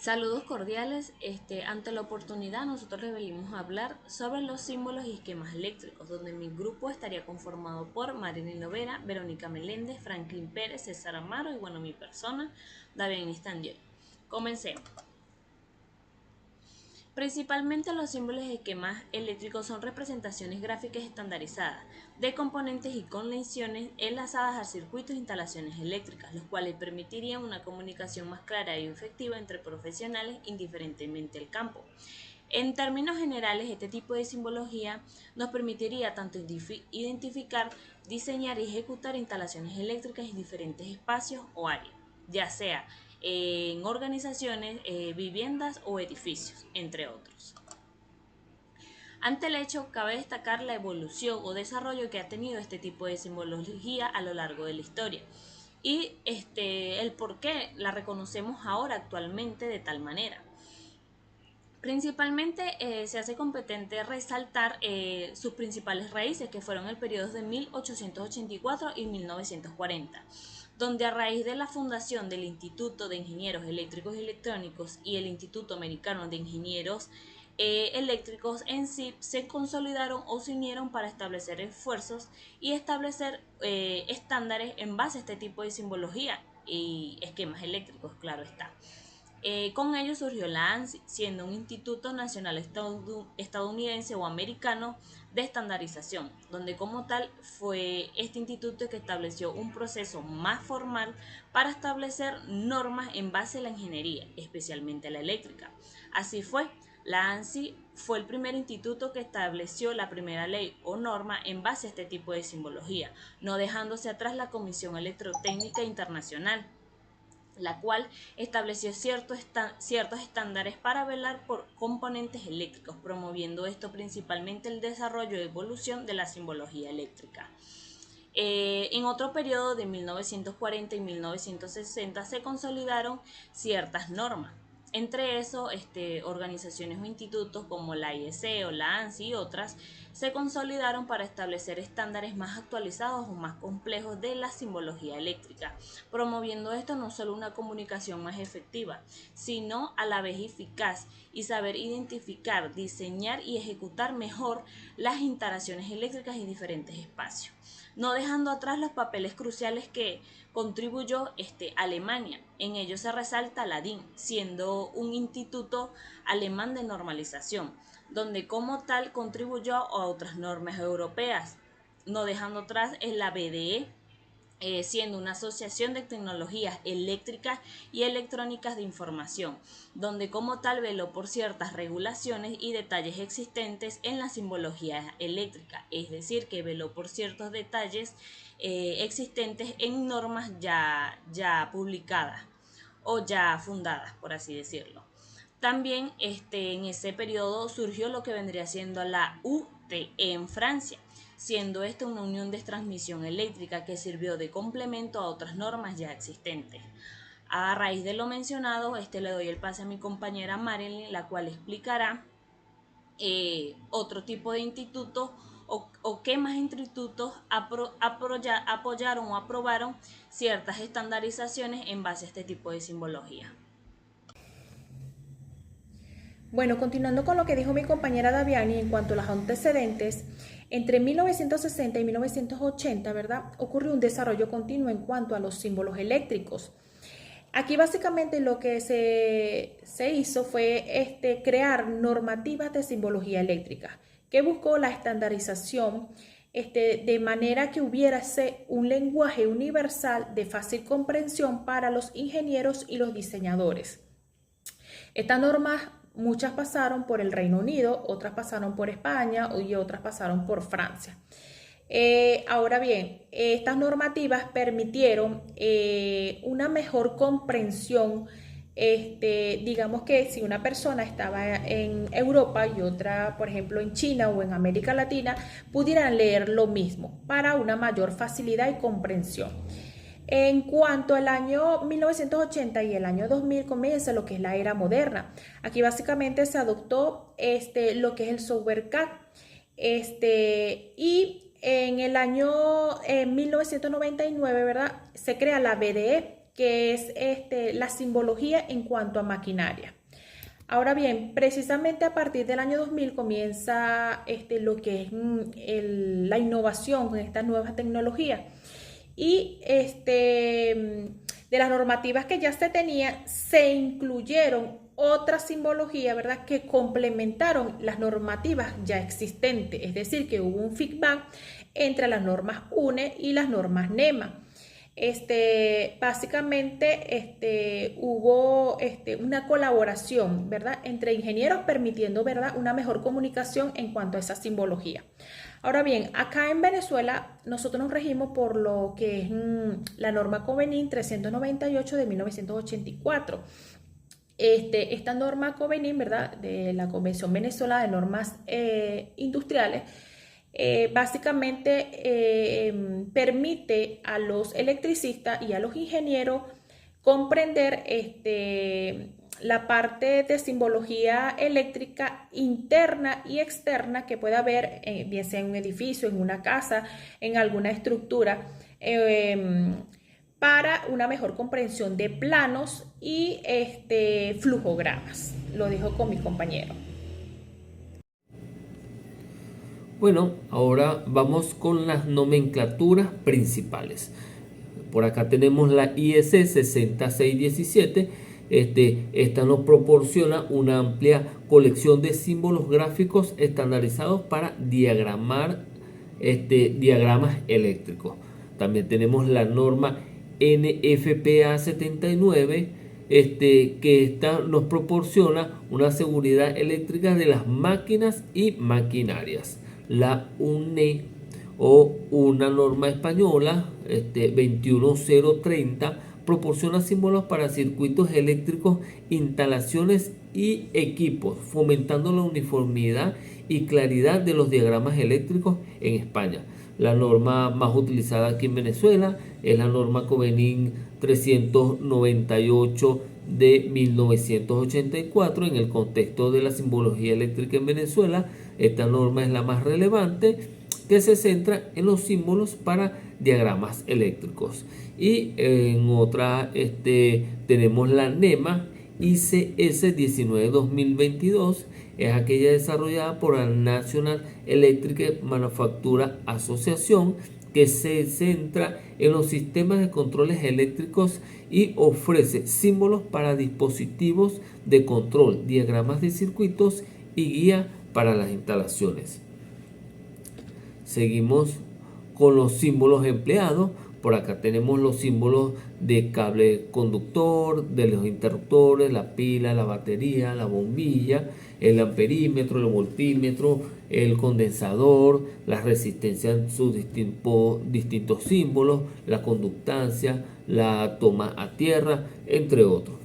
Saludos cordiales. Ante la oportunidad nosotros les venimos a hablar sobre los símbolos y esquemas eléctricos, donde mi grupo estaría conformado por Marilyn Lovera, Verónica Meléndez, Franklin Pérez, César Amaro y bueno, mi persona, David Istandiel. Comencemos. Principalmente los símbolos y esquemas eléctricos son representaciones gráficas estandarizadas de componentes y conexiones enlazadas a circuitos e instalaciones eléctricas, los cuales permitirían una comunicación más clara y efectiva entre profesionales indiferentemente del campo. En términos generales, este tipo de simbología nos permitiría tanto identificar, diseñar y ejecutar instalaciones eléctricas en diferentes espacios o áreas, ya sea en organizaciones, viviendas o edificios, entre otros. Ante el hecho, cabe destacar la evolución o desarrollo que ha tenido este tipo de simbología a lo largo de la historia y el por qué la reconocemos ahora actualmente de tal manera. Principalmente se hace competente resaltar sus principales raíces, que fueron el periodo de 1884 y 1940, donde a raíz de la fundación del Instituto de Ingenieros Eléctricos y Electrónicos y el Instituto Americano de Ingenieros Eléctricos en sí se consolidaron o se unieron para establecer esfuerzos y establecer estándares en base a este tipo de simbología y esquemas eléctricos, claro está. Con ello surgió la ANSI, siendo un instituto nacional estadounidense o americano de estandarización, donde como tal fue este instituto que estableció un proceso más formal para establecer normas en base a la ingeniería, especialmente la eléctrica. Así fue, la ANSI fue el primer instituto que estableció la primera ley o norma en base a este tipo de simbología, no dejándose atrás la Comisión Electrotécnica Internacional, la cual estableció ciertos estándares para velar por componentes eléctricos, promoviendo esto principalmente el desarrollo y evolución de la simbología eléctrica. En otro periodo de 1940 y 1960 se consolidaron ciertas normas. Entre eso, organizaciones o institutos como la IEC o la ANSI y otras se consolidaron para establecer estándares más actualizados o más complejos de la simbología eléctrica, promoviendo esto no solo una comunicación más efectiva, sino a la vez eficaz y saber identificar, diseñar y ejecutar mejor las instalaciones eléctricas en diferentes espacios, no dejando atrás los papeles cruciales que contribuyó Alemania. En ello se resalta la DIN, siendo un instituto alemán de normalización, donde como tal contribuyó a otras normas europeas, no dejando atrás en la BDE, siendo una asociación de tecnologías eléctricas y electrónicas de información, donde como tal veló por ciertas regulaciones y detalles existentes en la simbología eléctrica, es decir, que veló por ciertos detalles existentes en normas ya publicadas o ya fundadas, por así decirlo. También en ese periodo surgió lo que vendría siendo la UTE en Francia, siendo esta una unión de transmisión eléctrica que sirvió de complemento a otras normas ya existentes. A raíz de lo mencionado, le doy el pase a mi compañera Marilyn, la cual explicará otro tipo de institutos o qué más institutos apoyaron o aprobaron ciertas estandarizaciones en base a este tipo de simbología. Bueno, continuando con lo que dijo mi compañera Daviani en cuanto a los antecedentes, entre 1960 y 1980, ¿verdad? Ocurrió un desarrollo continuo en cuanto a los símbolos eléctricos. Aquí básicamente lo que se hizo fue crear normativas de simbología eléctrica, que buscó la estandarización de manera que hubiese un lenguaje universal de fácil comprensión para los ingenieros y los diseñadores. Estas normas, muchas pasaron por el Reino Unido, otras pasaron por España y otras pasaron por Francia. Ahora bien, estas normativas permitieron una mejor comprensión. Digamos que si una persona estaba en Europa y otra, por ejemplo, en China o en América Latina, pudieran leer lo mismo para una mayor facilidad y comprensión. En cuanto al año 1980 y el año 2000 comienza lo que es la era moderna. Aquí básicamente se adoptó lo que es el software CAD. Y en el año 1999, ¿verdad? Se crea la BDE, que es la simbología en cuanto a maquinaria. Ahora bien, precisamente a partir del año 2000 comienza lo que es la innovación con estas nuevas tecnologías. Y de las normativas que ya se tenía, se incluyeron otras simbologías, ¿verdad?, que complementaron las normativas ya existentes. Es decir, que hubo un feedback entre las normas UNE y las normas NEMA. Básicamente hubo una colaboración, ¿verdad?, entre ingenieros, permitiendo, ¿verdad?, una mejor comunicación en cuanto a esa simbología. Ahora bien, acá en Venezuela nosotros nos regimos por lo que es la norma Covenin 398 de 1984. Esta norma Covenin, ¿verdad?, de la Convención Venezolana de Normas Industriales, básicamente permite a los electricistas y a los ingenieros comprender la parte de simbología eléctrica interna y externa que pueda haber, bien sea en un edificio, en una casa, en alguna estructura, para una mejor comprensión de planos y flujogramas. Lo dejo con mi compañero. Bueno, ahora vamos con las nomenclaturas principales. Por acá tenemos la IS 6617. Esta nos proporciona una amplia colección de símbolos gráficos estandarizados para diagramar diagramas eléctricos. También tenemos la norma NFPA 79, que esta nos proporciona una seguridad eléctrica de las máquinas y maquinarias. La UNE, o una norma española 21030, proporciona símbolos para circuitos eléctricos, instalaciones y equipos, fomentando la uniformidad y claridad de los diagramas eléctricos en España. La norma más utilizada aquí en Venezuela es la norma Covenin 398 de 1984. En el contexto de la simbología eléctrica en Venezuela, esta norma es la más relevante, que se centra en los símbolos para diagramas eléctricos. Y en otra tenemos la NEMA ICS 19-2022, es aquella desarrollada por la National Electric Manufacturing Association, que se centra en los sistemas de controles eléctricos y ofrece símbolos para dispositivos de control, diagramas de circuitos y guía para las instalaciones. Seguimos con los símbolos empleados. Por acá tenemos los símbolos de cable conductor, de los interruptores, la pila, la batería, la bombilla, el amperímetro, el voltímetro, el condensador, la resistencia en sus distintos símbolos, la conductancia, la toma a tierra, entre otros.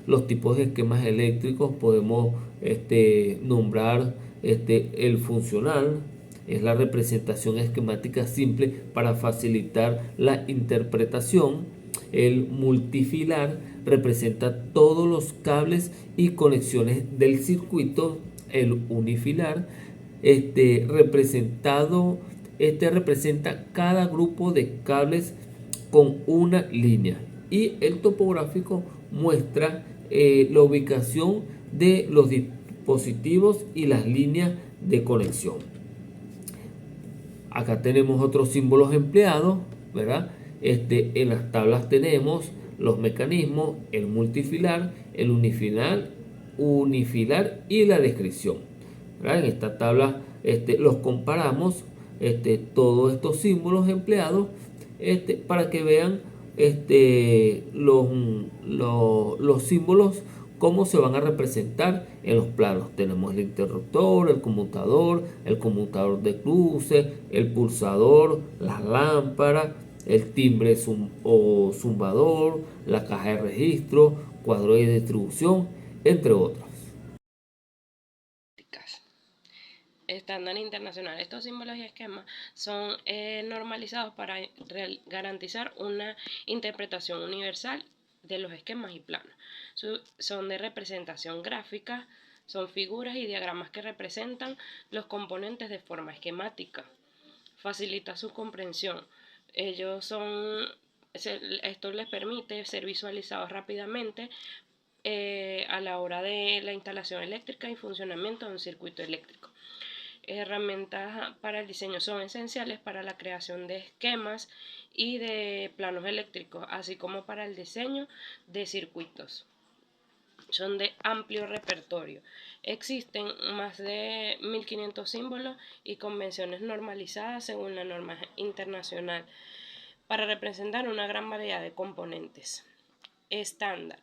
Los tipos de esquemas eléctricos podemos nombrar el funcional. Es la representación esquemática simple para facilitar la interpretación. El multifilar representa todos los cables y conexiones del circuito. El unifilar representa cada grupo de cables con una línea. Y el topográfico muestra la ubicación de los dispositivos y las líneas de conexión. Acá tenemos otros símbolos empleados, ¿verdad? En las tablas tenemos los mecanismos, el multifilar, el unifilar y la descripción, ¿verdad? En esta tabla los comparamos, todos estos símbolos empleados, para que vean los símbolos, cómo se van a representar en los planos. Tenemos el interruptor, el conmutador de cruce, el pulsador, las lámparas, el timbre o zumbador, la caja de registro, cuadro de distribución, entre otros. Estándar internacional. Estos símbolos y esquemas son normalizados para garantizar una interpretación universal de los esquemas y planos. Son de representación gráfica, son figuras y diagramas que representan los componentes de forma esquemática. Facilita su comprensión. Ellos son Esto les permite ser visualizados rápidamente a la hora de la instalación eléctrica y funcionamiento de un circuito eléctrico. Herramientas para el diseño son esenciales para la creación de esquemas y de planos eléctricos, así como para el diseño de circuitos. Son de amplio repertorio. Existen más de 1500 símbolos y convenciones normalizadas según la norma internacional para representar una gran variedad de componentes. Estándar.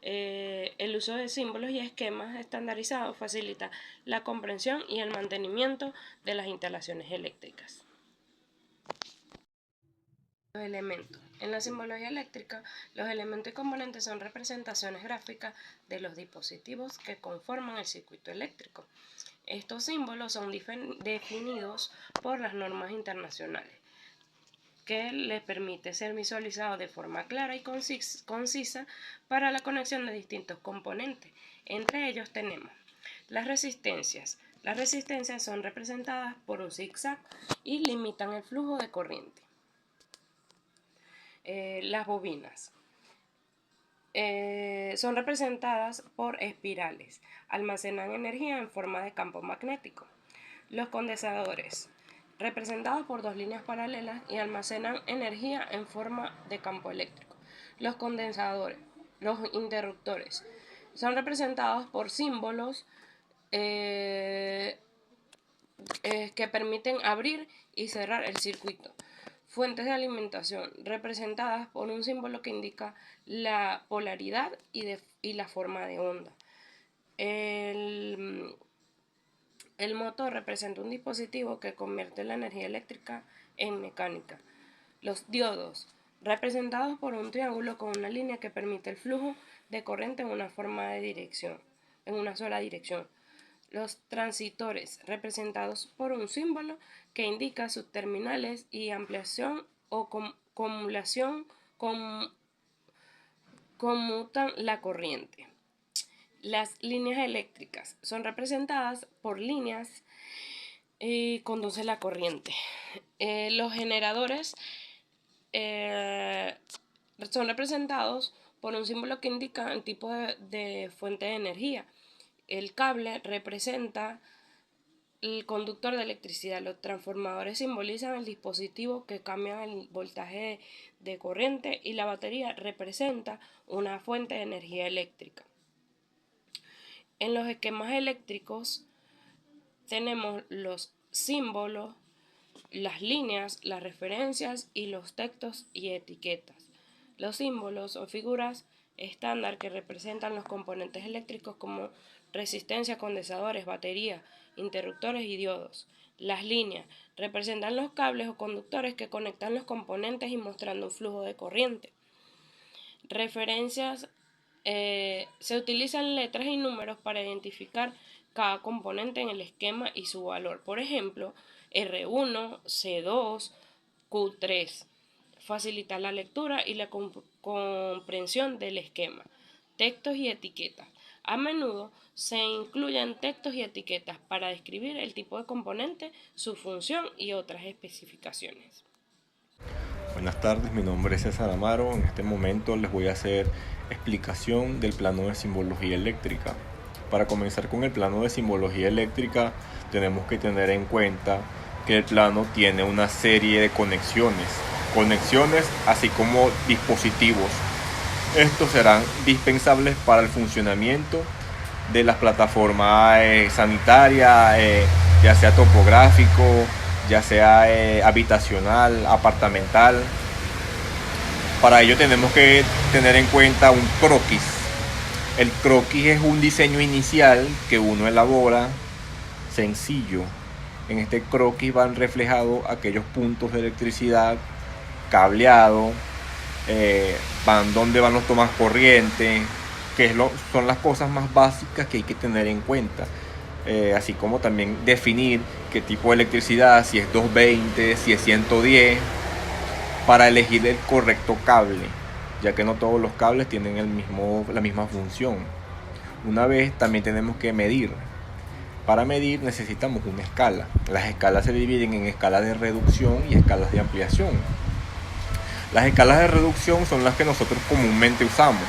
El uso de símbolos y esquemas estandarizados facilita la comprensión y el mantenimiento de las instalaciones eléctricas. Los elementos. En la simbología eléctrica, los elementos y componentes son representaciones gráficas de los dispositivos que conforman el circuito eléctrico. Estos símbolos son definidos por las normas internacionales, que les permite ser visualizados de forma clara y concisa para la conexión de distintos componentes. Entre ellos tenemos las resistencias. Las resistencias son representadas por un zigzag y limitan el flujo de corriente. Las bobinas son representadas por espirales, almacenan energía en forma de campo magnético. Los condensadores, representados por dos líneas paralelas y almacenan energía en forma de campo eléctrico. Los condensadores, los interruptores, son representados por símbolos que permiten abrir y cerrar el circuito. Fuentes de alimentación, representadas por un símbolo que indica la polaridad y la forma de onda. El motor representa un dispositivo que convierte la energía eléctrica en mecánica. Los diodos, representados por un triángulo con una línea que permite el flujo de corriente en una sola dirección. Los transistores, representados por un símbolo que indica sus terminales y ampliación o conmutación conmutan la corriente. Las líneas eléctricas son representadas por líneas y conducen la corriente. Los generadores son representados por un símbolo que indica el tipo de fuente de energía. El cable representa el conductor de electricidad. Los transformadores simbolizan el dispositivo que cambia el voltaje de corriente y la batería representa una fuente de energía eléctrica. En los esquemas eléctricos tenemos los símbolos, las líneas, las referencias y los textos y etiquetas. Los símbolos son figuras estándar que representan los componentes eléctricos como resistencia, condensadores, baterías, interruptores y diodos. Las líneas representan los cables o conductores que conectan los componentes y mostrando un flujo de corriente. Referencias. Se utilizan letras y números para identificar cada componente en el esquema y su valor. Por ejemplo, R1, C2, Q3. Facilitar la lectura y la comprensión del esquema. Textos y etiquetas. A menudo se incluyen textos y etiquetas para describir el tipo de componente, su función y otras especificaciones. Buenas tardes, mi nombre es César Amaro. En este momento les voy a hacer explicación del plano de simbología eléctrica. Para comenzar con el plano de simbología eléctrica, tenemos que tener en cuenta que el plano tiene una serie de conexiones así como dispositivos. Estos serán dispensables para el funcionamiento de las plataformas sanitarias, ya sea topográfico, ya sea habitacional, apartamental. Para ello tenemos que tener en cuenta un croquis. El croquis es un diseño inicial que uno elabora sencillo. En este croquis van reflejados aquellos puntos de electricidad, cableado, dónde van los tomas corriente, son las cosas más básicas que hay que tener en cuenta. Así como también definir qué tipo de electricidad, si es 220, si es 110, para elegir el correcto cable, ya que no todos los cables tienen la misma función. Una vez también tenemos que medir. Para medir necesitamos una escala. Las escalas se dividen en escalas de reducción y escalas de ampliación. Las escalas de reducción son las que nosotros comúnmente usamos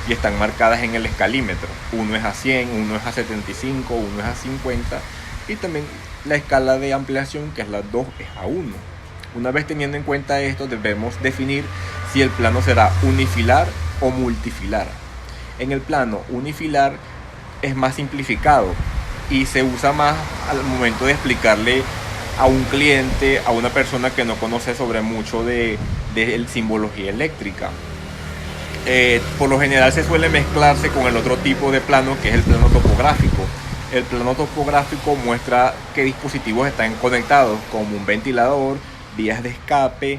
y están marcadas en el escalímetro. Uno es a 100, uno es a 75, uno es a 50 y también la escala de ampliación, que es la 2, es a 1. Una vez teniendo en cuenta esto, debemos definir si el plano será unifilar o multifilar. En el plano unifilar es más simplificado y se usa más al momento de explicarle a un cliente, a una persona que no conoce sobre mucho de simbología eléctrica. Por lo general se suele mezclarse con el otro tipo de plano, que es el plano topográfico. El plano topográfico muestra qué dispositivos están conectados, como un ventilador, vías de escape,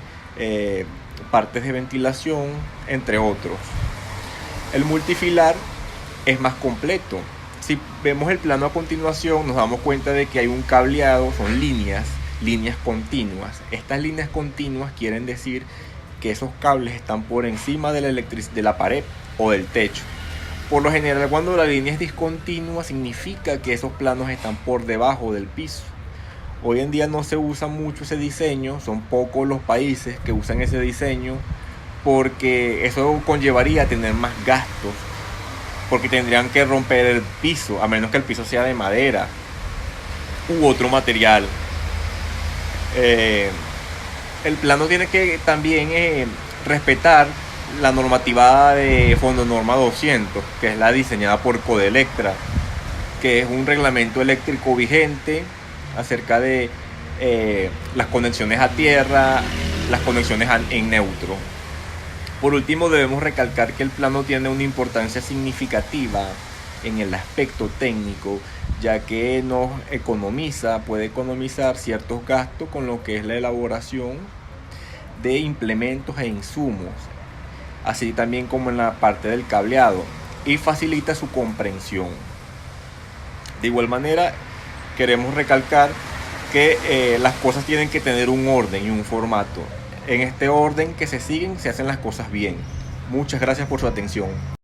partes de ventilación, entre otros. El multifilar es más completo. Si vemos el plano a continuación, nos damos cuenta de que hay un cableado, son líneas continuas. Estas líneas continuas quieren decir que esos cables están por encima de la pared o del techo. Por lo general, cuando la línea es discontinua, significa que esos planos están por debajo del piso. Hoy en día no se usa mucho ese diseño, son pocos los países que usan ese diseño, porque eso conllevaría a tener más gastos, porque tendrían que romper el piso, a menos que el piso sea de madera u otro material. El plano tiene que también respetar la normativa de Fondonorma 200, que es la diseñada por Codelectra, que es un reglamento eléctrico vigente acerca de las conexiones a tierra, las conexiones en neutro. Por último, debemos recalcar que el plano tiene una importancia significativa en el aspecto técnico, ya que puede economizar ciertos gastos con lo que es la elaboración de implementos e insumos, así también como en la parte del cableado, y facilita su comprensión. De igual manera, queremos recalcar que las cosas tienen que tener un orden y un formato. En este orden que se siguen, se hacen las cosas bien. Muchas gracias por su atención.